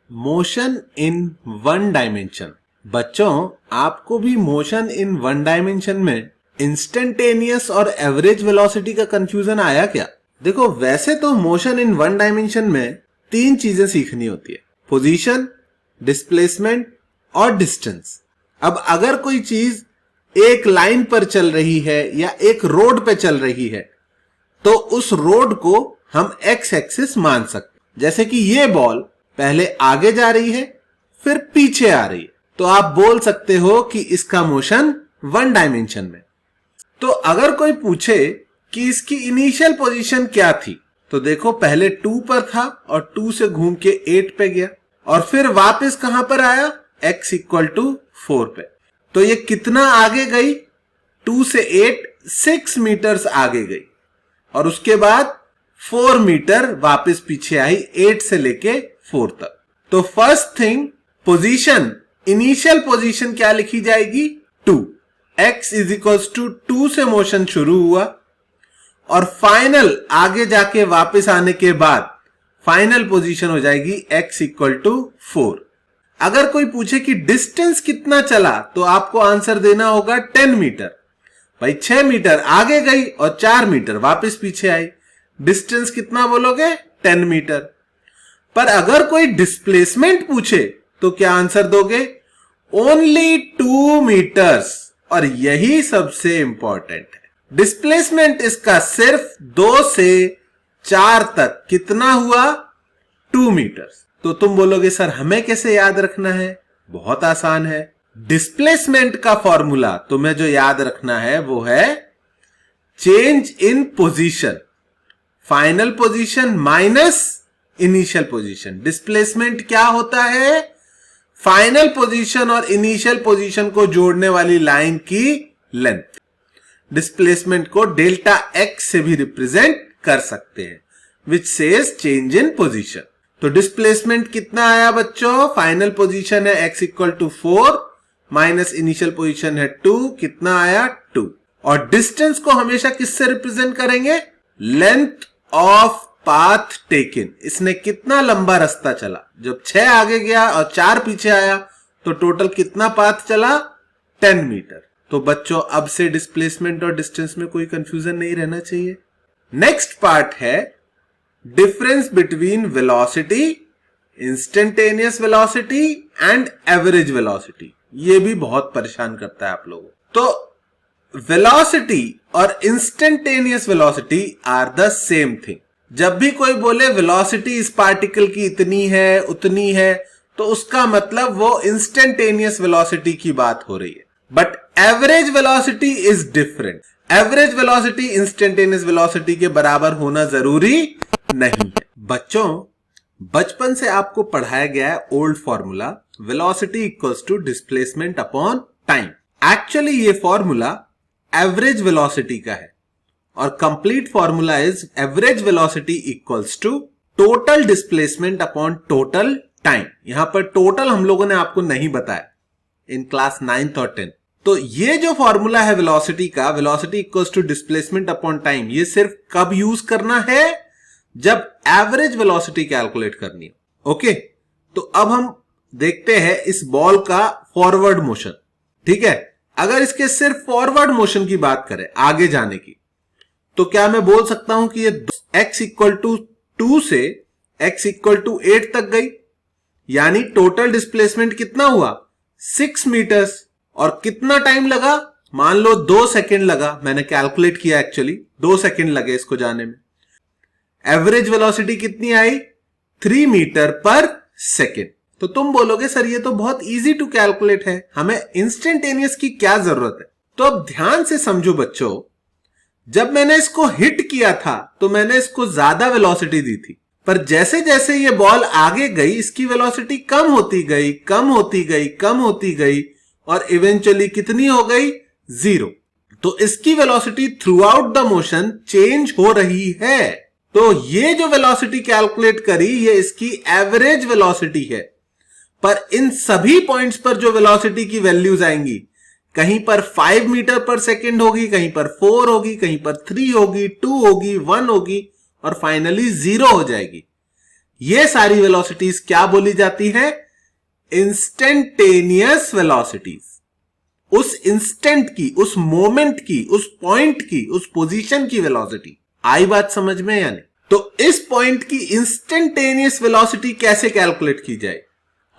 Motion in one dimension. बच्चों, आपको भी मोशन इन वन डायमेंशन में इंस्टेंटेनियस और एवरेज वेलोसिटी का कंफ्यूजन आया क्या? देखो, वैसे तो मोशन इन वन डायमेंशन में तीन चीजें सीखनी होती है, पोजीशन, डिस्प्लेसमेंट और डिस्टेंस। अब अगर कोई चीज एक लाइन पर चल रही है या एक रोड पे चल रही है तो उस रोड को हम एक्स एक्सिस मान सकते। जैसे कि ये बॉल पहले आगे जा रही है फिर पीछे आ रही है, तो आप बोल सकते हो कि इसका मोशन वन डायमेंशन में। तो अगर कोई पूछे कि इसकी इनिशियल पोजीशन क्या थी, तो देखो पहले 2 पर था और 2 से घूम के 8 पे गया और फिर वापस कहां पर आया, x इक्वल टू 4 पे। तो ये कितना आगे गई, 2 से 8 6 मीटर्स आगे गई और उसके बाद 4 मीटर वापस पीछे आई 8 से लेके 4 तक। तो first thing, position, initial position क्या लिखी जाएगी, 2। x इज इक्वल टू 2 से मोशन शुरू हुआ और फाइनल आगे जाके वापस आने के बाद फाइनल पोजीशन हो जाएगी x इक्वल टू 4। अगर कोई पूछे कि डिस्टेंस कितना चला तो आपको आंसर देना होगा 10 मीटर। भाई 6 मीटर आगे गई और 4 मीटर वापस पीछे आई, डिस्टेंस कितना बोलोगे, 10 मीटर। पर अगर कोई डिस्प्लेसमेंट पूछे तो क्या आंसर दोगे, ओनली 2 मीटर्स। और यही सबसे इंपॉर्टेंट है, डिस्प्लेसमेंट इसका सिर्फ 2 से 4 तक कितना हुआ, 2 मीटर्स। तो तुम बोलोगे सर हमें कैसे याद रखना है? बहुत आसान है, डिस्प्लेसमेंट का फॉर्मूला तुम्हें जो याद रखना है वो है change in position, final position minus initial position. Displacement क्या होता है, फाइनल पोजीशन और इनिशियल पोजीशन को जोड़ने वाली लाइन की लेंथ। डिस्प्लेसमेंट को डेल्टा एक्स से भी रिप्रेजेंट कर सकते हैं, which says change in position. तो डिस्प्लेसमेंट कितना आया बच्चों, फाइनल पोजीशन है x equal to 4 minus initial position है 2, कितना आया, 2। और डिस्टेंस को हमेशा किससे रिप्रेजेंट करेंगे, लेंथ ऑफ पाथ टेकन। इसने कितना लंबा रास्ता चला, जब 6 आगे गया और 4 पीछे आया तो टोटल कितना पाथ चला, 10 मीटर। तो बच्चों अब से डिस्प्लेसमेंट और डिस्टेंस में कोई कंफ्यूजन नहीं रहना चाहिए। नेक्स्ट पार्ट है difference between velocity, instantaneous velocity and average velocity. ये भी बहुत परेशान करता है आप लोगों। तो वेलोसिटी और instantaneous velocity are the same thing. जब भी कोई बोले वेलोसिटी इस पार्टिकल की इतनी है उतनी है, तो उसका मतलब वो इंस्टेंटेनियस वेलोसिटी की बात हो रही है। But average velocity is different. Average velocity instantaneous velocity के बराबर होना जरूरी नहीं है। बच्चों, बचपन से आपको पढ़ाया गया है old formula, velocity equals to displacement upon time. Actually ये फॉर्मूला एवरेज वेलोसिटी का है और complete formula is average velocity equals to total displacement upon total time. यहां पर टोटल हम लोगों ने आपको नहीं बताया इन क्लास 9th और 10th। तो ये जो फॉर्मूला है वेलोसिटी का, velocity equals to displacement upon time, ये सिर्फ कब यूज करना है, जब एवरेज वेलोसिटी कैलकुलेट करनी है। ओके, तो अब हम देखते हैं इस बॉल का फॉरवर्ड मोशन। ठीक है, अगर इसके सिर्फ फॉरवर्ड मोशन की बात करें, आगे जाने की, तो क्या मैं बोल सकता हूं कि ये x इक्वल टू 2 से x इक्वल टू 8 तक गई, यानी टोटल डिस्प्लेसमेंट कितना हुआ, 6 मीटर्स। और कितना टाइम लगा, मान लो 2 सेकेंड लगा, मैंने कैलकुलेट किया, एक्चुअली 2 सेकेंड लगे इसको जाने में। एवरेज वेलोसिटी कितनी आई, 3 मीटर पर सेकेंड। तो तुम बोलोगे सर ये तो बहुत इजी टू कैलकुलेट है, हमें इंस्टेंटेनियस की क्या जरूरत है। तो अब ध्यान से समझो बच्चों, जब मैंने इसको हिट किया था तो मैंने इसको ज्यादा वेलोसिटी दी थी, पर जैसे जैसे ये बॉल आगे गई इसकी वेलोसिटी कम होती गई, कम होती गई, कम होती गई और इवेंचुअली कितनी हो गई, 0। तो इसकी velocity through out the motion change हो रही है। तो ये जो वेलोसिटी कैलकुलेट करी ये इसकी एवरेज वेलोसिटी है। पर इन सभी पॉइंट्स पर जो वेलोसिटी की वैल्यूज आएंगी, कहीं पर 5 मीटर पर सेकेंड होगी, कहीं पर 4 होगी, कहीं पर 3 होगी, 2 होगी, 1 होगी और फाइनली 0 हो जाएगी। ये सारी वेलोसिटीज क्या बोली जाती है? Instantaneous velocities. उस इंस्टेंट की, उस मोमेंट की, उस पॉइंट की, उस पोजीशन की वेलोसिटी। आई बात समझ में या नहीं? तो इस पॉइंट की इंस्टेंटेनियस वेलोसिटी कैसे कैलकुलेट की जाए?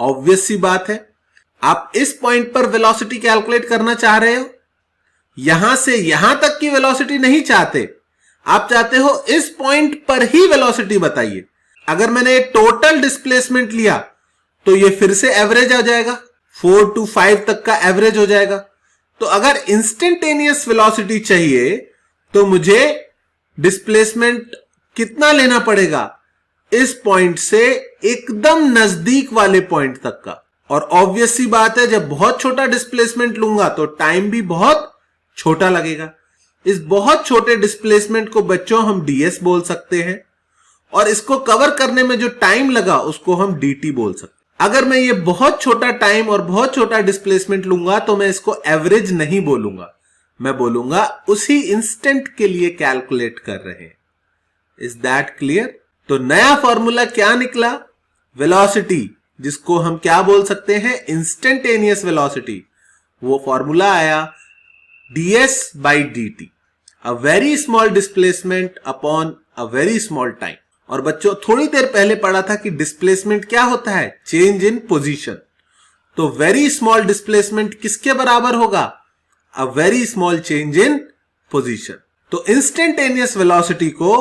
ऑब्वियस सी बात है, आप इस पॉइंट पर वेलोसिटी कैलकुलेट करना चाह रहे हो, यहां से यहां तक की वेलोसिटी नहीं चाहते, आप चाहते हो इस पॉइंट पर ही वेलोसिटी बताइए। अगर मैंने टोटल डिस्प्लेसमेंट लिया तो ये फिर से एवरेज आ जाएगा, 4 to 5 तक का एवरेज हो जाएगा। तो अगर इंस्टेंटेनियस वेलोसिटी चाहिए तो मुझे डिस्प्लेसमेंट कितना लेना पड़ेगा? इस पॉइंट से एकदम नजदीक वाले पॉइंट तक का। और ऑब्वियस सी बात है, जब बहुत छोटा डिस्प्लेसमेंट लूंगा तो टाइम भी बहुत छोटा लगेगा। इस बहुत छोटे डिस्प्लेसमेंट को बच्चों हम डीएस बोल सकते हैं, और इसको कवर करने में जो टाइम लगा उसको हम डीटी बोल सकते हैं। अगर मैं ये बहुत छोटा टाइम और बहुत छोटा डिस्प्लेसमेंट लूंगा तो मैं इसको एवरेज नहीं बोलूंगा, मैं बोलूंगा उसी इंस्टेंट के लिए कैलकुलेट कर रहे हैं। Is that clear? तो नया फॉर्मूला क्या निकला? वेलोसिटी, जिसको हम क्या बोल सकते हैं? Instantaneous velocity. वो फॉर्मूला आया ds by dt, a very small displacement upon a very small time। और बच्चों थोड़ी देर पहले पढ़ा था कि डिस्प्लेसमेंट क्या होता है? Change in position. तो वेरी स्मॉल डिस्प्लेसमेंट किसके बराबर होगा? A very small change in position. तो इंस्टेंटेनियस वेलोसिटी को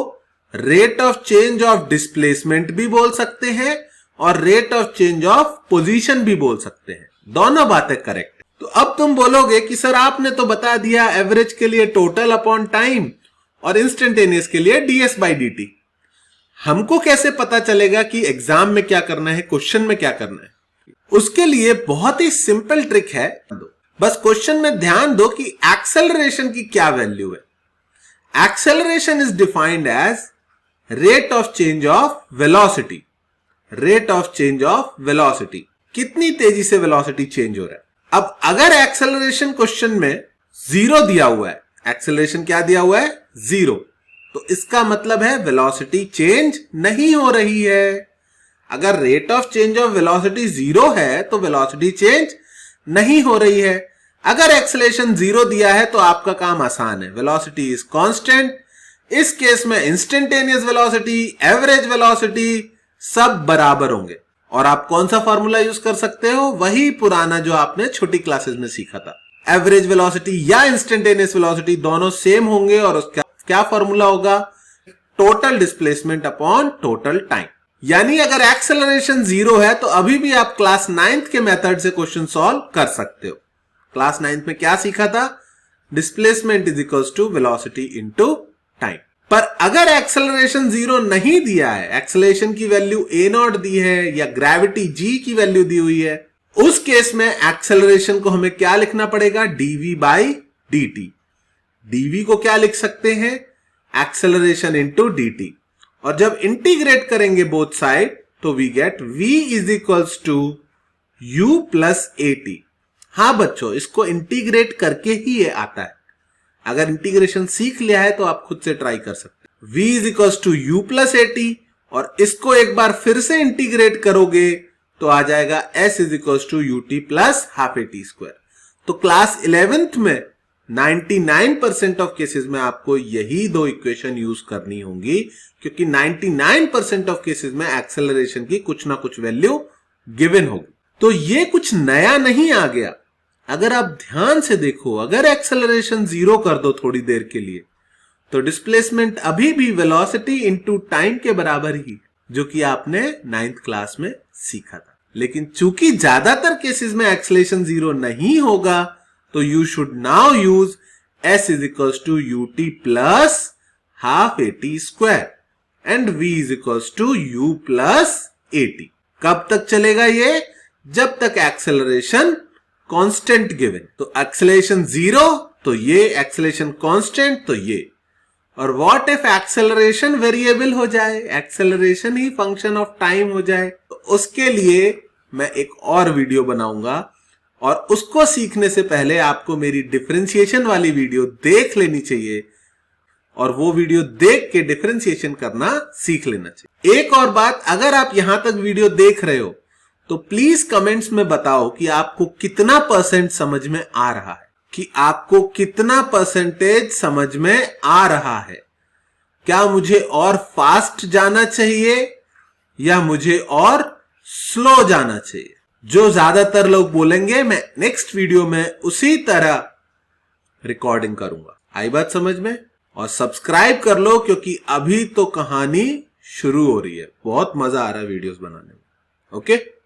rate of change of displacement भी बोल सकते हैं और rate of change of position भी बोल सकते हैं। दोनों बातें करेक्ट। तो अब तुम बोलोगे कि सर आपने तो बता दिया एवरेज के लिए टोटल अपॉन टाइम और इंस्टेंटेनियस के लिए डीएस बाई डीटी। हमको कैसे पता चलेगा कि एग्जाम में क्या करना है, क्वेश्चन में क्या करना है? उसके लिए बहुत ही सिंपल ट्रिक है। बस क्वेश्चन में ध्यान दो कि एक्सेलरेशन की क्या वैल्यू है। Acceleration is defined as rate of change of velocity. Rate of change of velocity, कितनी तेजी से वेलोसिटी चेंज हो रहा है। अब अगर एक्सेलरेशन क्वेश्चन में 0 दिया हुआ है, एक्सेलरेशन क्या दिया हुआ है? 0, तो इसका मतलब है वेलोसिटी चेंज नहीं हो रही है। अगर rate of change of velocity 0 है तो वेलोसिटी चेंज नहीं हो रही है। अगर एक्सेलरेशन 0 दिया है तो आपका काम आसान है, वेलोसिटी इज कांस्टेंट। इस केस में इंस्टेंटेनियस वेलोसिटी, एवरेज वेलोसिटी सब बराबर होंगे। और आप कौन सा फॉर्मूला यूज कर सकते हो? वही पुराना जो आपने छोटी क्लासेस में सीखा था। एवरेज वेलोसिटी या इंस्टेंटेनियस वेलोसिटी दोनों सेम होंगे और उसका क्या फॉर्मूला होगा? Total displacement upon total time. यानी अगर एक्सेलरेशन 0 है तो अभी भी आप क्लास 9th के मेथड से क्वेश्चन सॉल्व कर सकते हो। क्लास 9th में क्या सीखा था? Displacement is equals to velocity into time. पर अगर एक्सेलरेशन 0 नहीं दिया है, एक्सेलरेशन की वैल्यू a0 दी है या ग्रेविटी g की वैल्यू दी हुई है, उस केस में एक्सेलरेशन को हमें क्या लिखना पड़ेगा? dv by dt। dv को क्या लिख सकते हैं? Acceleration into dt। और जब इंटीग्रेट करेंगे बोथ साइड तो we get v is equals to u plus at। हाँ बच्चों, इसको इंटीग्रेट करके ही ये आता है। अगर इंटीग्रेशन सीख लिया है तो आप खुद से ट्राई कर सकते हैं। v is equals to u plus at, और इसको एक बार फिर से इंटीग्रेट करोगे तो आ जाएगा s is equals to ut plus half at square. तो क्लास 11th में 99% ऑफ केसेस में आपको यही दो इक्वेशन यूज करनी होंगी, क्योंकि 99% ऑफ केसेस में एक्सेलरेशन की कुछ ना कुछ वैल्यू गिवन होगी। तो ये कुछ नया नहीं आ गया। अगर आप ध्यान से देखो, अगर एक्सेलरेशन 0 कर दो थोड़ी देर के लिए तो डिस्प्लेसमेंट अभी भी वेलोसिटी इनटू टाइम के बराबर ही, जो कि आपने 9th क्लास में सीखा था। लेकिन चूंकि ज्यादातर केसेस में एक्सेलरेशन 0 नहीं होगा तो you should now use s is equals to ut plus half at square and v is equals to u plus at। कब तक चलेगा ये? जब तक एक्सेलरेशन कांस्टेंट गिवन। तो एक्सेलरेशन 0 तो ये, एक्सेलरेशन कांस्टेंट तो ये। और व्हाट इफ एक्सेलरेशन वेरिएबल हो जाए, acceleration he function of time हो जाए? तो उसके लिए मैं एक और वीडियो बनाऊंगा, और उसको सीखने से पहले आपको मेरी डिफरेंशिएशन वाली वीडियो देख लेनी चाहिए। और वो वीडियो देख के डिफरेंशिएशन करना सीख लेना चाहिए। एक और बात, अगर आप यहां तक वीडियो देख रहे हो तो प्लीज कमेंट्स में बताओ कि आपको कितना % समझ में आ रहा है, कि आपको कितना % समझ में आ रहा है। क्या मुझे और फास्ट जाना चाहिए या मुझे और स्लो जाना चाहिए? जो ज्यादातर लोग बोलेंगे मैं नेक्स्ट वीडियो में उसी तरह रिकॉर्डिंग करूंगा। आई बात समझ में? और सब्सक्राइब कर लो, क्योंकि अभी तो कहानी शुरू हो रही है। बहुत मजा आ रहा है वीडियोस बनाने में। ओके।